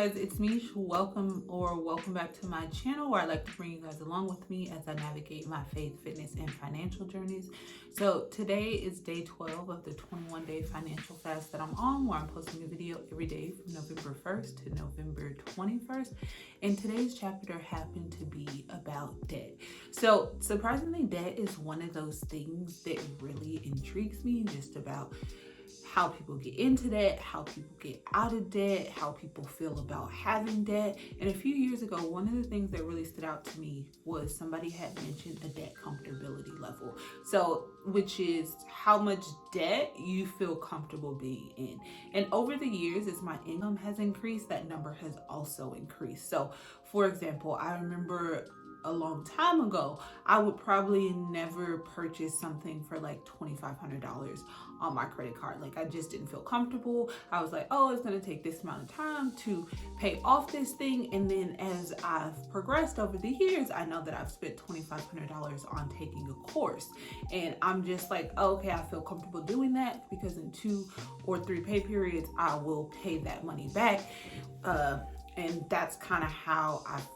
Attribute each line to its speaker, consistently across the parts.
Speaker 1: guys, it's me. Welcome back to my channel where I like to bring you guys along with me as I navigate my faith, fitness, and financial journeys. So today is day 12 of the 21-day financial fast that I'm on, where I'm posting a video every day from November 1st to November 21st. And today's chapter happened to be about debt. So surprisingly, debt is one of those things that really intrigues me, just about how people get into debt, how people get out of debt, how people feel about having debt. And a few years ago, one of the things that really stood out to me was somebody had mentioned a debt comfortability level. So, which is how much debt you feel comfortable being in. And over the years, as my income has increased, that number has also increased. So, for example, I remember a long time ago, I would probably never purchase something for like $2,500 on my credit card. Like, I just didn't feel comfortable. I was like, oh, it's gonna take this amount of time to pay off this thing. And then as I've progressed over the years, I know that I've spent $2,500 on taking a course. And I'm just like, oh, okay, I feel comfortable doing that because in 2 or 3 pay periods, I will pay that money back. And that's kind of how I've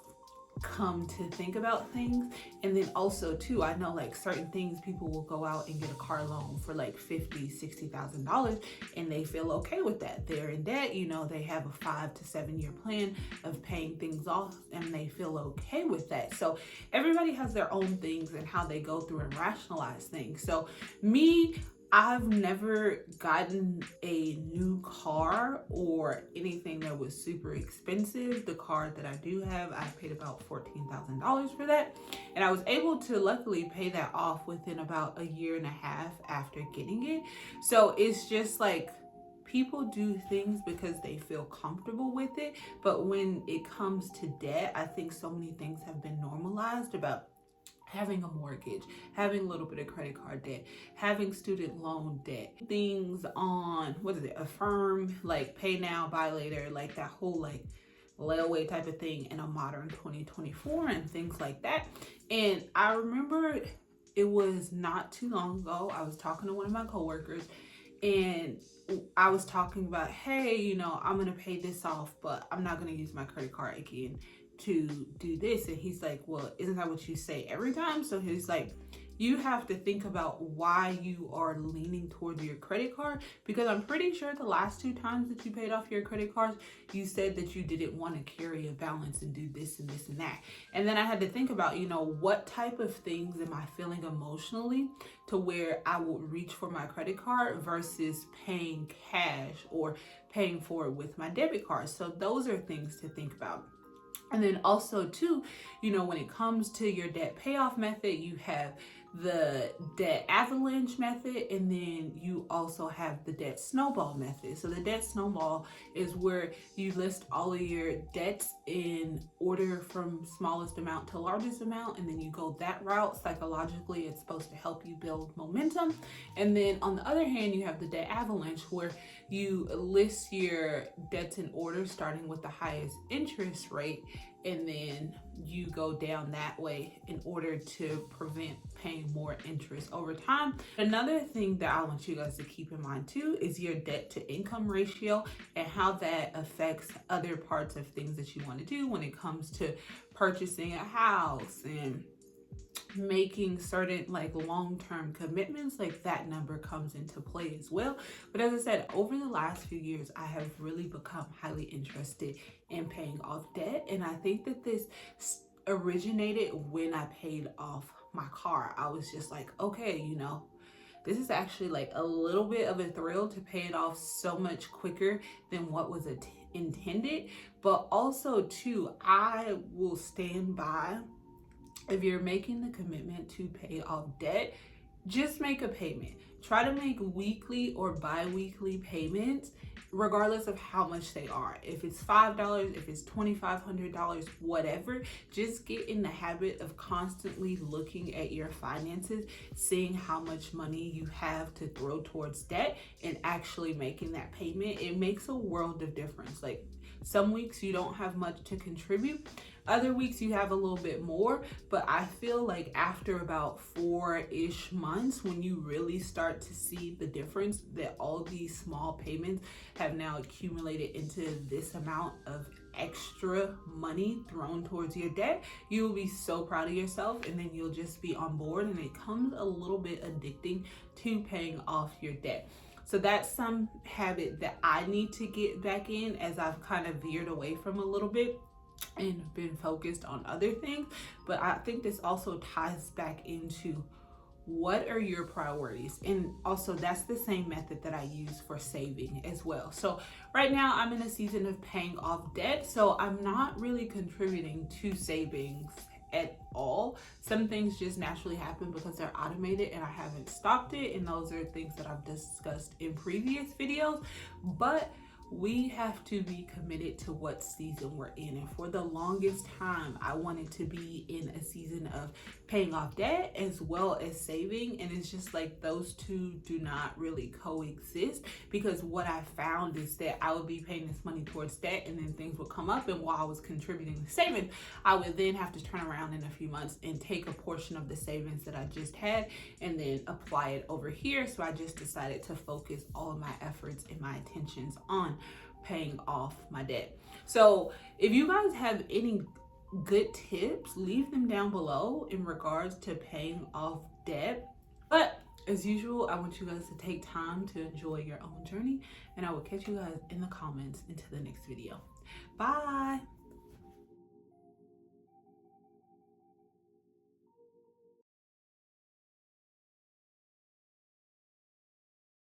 Speaker 1: come to think about things. And then also too, I know like certain things, people will go out and get a car loan for like $50,000-$60,000 and they feel okay with that. They're in debt, you know, they have a 5 to 7 year plan of paying things off and they feel okay with that. So everybody has their own things and how they go through and rationalize things. So I've never gotten a new car or anything that was super expensive. The car that I do have, I paid about $14,000 for that. And I was able to luckily pay that off within about a year and a half after getting it. So it's just like, people do things because they feel comfortable with it. But when it comes to debt, I think so many things have been normalized about having a mortgage, having a little bit of credit card debt, having student loan debt, things on, Affirm, like pay now, buy later, like that whole like layaway type of thing in a modern 2024 and things like that. And I remember it was not too long ago, I was talking to one of my coworkers and I was talking about, hey, you know, I'm gonna pay this off, but I'm not gonna use my credit card again to do this. And he's like, well, isn't that what you say every time? So he's like, you have to think about why you are leaning towards your credit card, because I'm pretty sure the last 2 times that you paid off your credit cards, you said that you didn't want to carry a balance and do this and this and that. And then I had to think about, you know, what type of things am I feeling emotionally to where I would reach for my credit card versus paying cash or paying for it with my debit card. So those are things to think about. And then also too, you know, when it comes to your debt payoff method, you have the debt avalanche method, and then you also have the debt snowball method. So the debt snowball is where you list all of your debts in order from smallest amount to largest amount, and then you go that route. Psychologically, it's supposed to help you build momentum. And then on the other hand, you have the debt avalanche where you list your debts in order starting with the highest interest rate, and then you go down that way in order to prevent paying more interest over time. Another thing that I want you guys to keep in mind too is your debt to income ratio and how that affects other parts of things that you want to do when it comes to purchasing a house and making certain like long-term commitments. Like that number comes into play as well. But as I said, over the last few years, I have really become highly interested in paying off debt. And I think that this originated when I paid off my car. I was just like, okay, you know, this is actually like a little bit of a thrill to pay it off so much quicker than what was intended. But also too, I will stand by, if you're making the commitment to pay off debt, just make a payment. Try to make weekly or bi-weekly payments, regardless of how much they are. If it's $5, if it's $2,500, whatever, just get in the habit of constantly looking at your finances, seeing how much money you have to throw towards debt and actually making that payment. It makes a world of difference. Like some weeks you don't have much to contribute. Other weeks you have a little bit more, but I feel like after about 4-ish months, when you really start start to see the difference that all these small payments have now accumulated into this amount of extra money thrown towards your debt, you will be so proud of yourself, and then you'll just be on board. And it comes a little bit addicting to paying off your debt. So that's some habit that I need to get back in, as I've kind of veered away from a little bit and been focused on other things. But I think this also ties back into what are your priorities, and also that's the same method that I use for saving as well. So right now I'm in a season of paying off debt, so I'm not really contributing to savings at all. Some things just naturally happen because they're automated and I haven't stopped it, and those are things that I've discussed in previous videos. But we have to be committed to what season we're in. And for the longest time, I wanted to be in a season of paying off debt as well as saving. And it's just like those two do not really coexist, because what I found is that I would be paying this money towards debt and then things would come up. And while I was contributing to savings, I would then have to turn around in a few months and take a portion of the savings that I just had and then apply it over here. So I just decided to focus all of my efforts and my attentions on paying off my debt. So if you guys have any good tips, leave them down below in regards to paying off debt. But as usual, I want you guys to take time to enjoy your own journey, and I will catch you guys in the comments into the next video. Bye.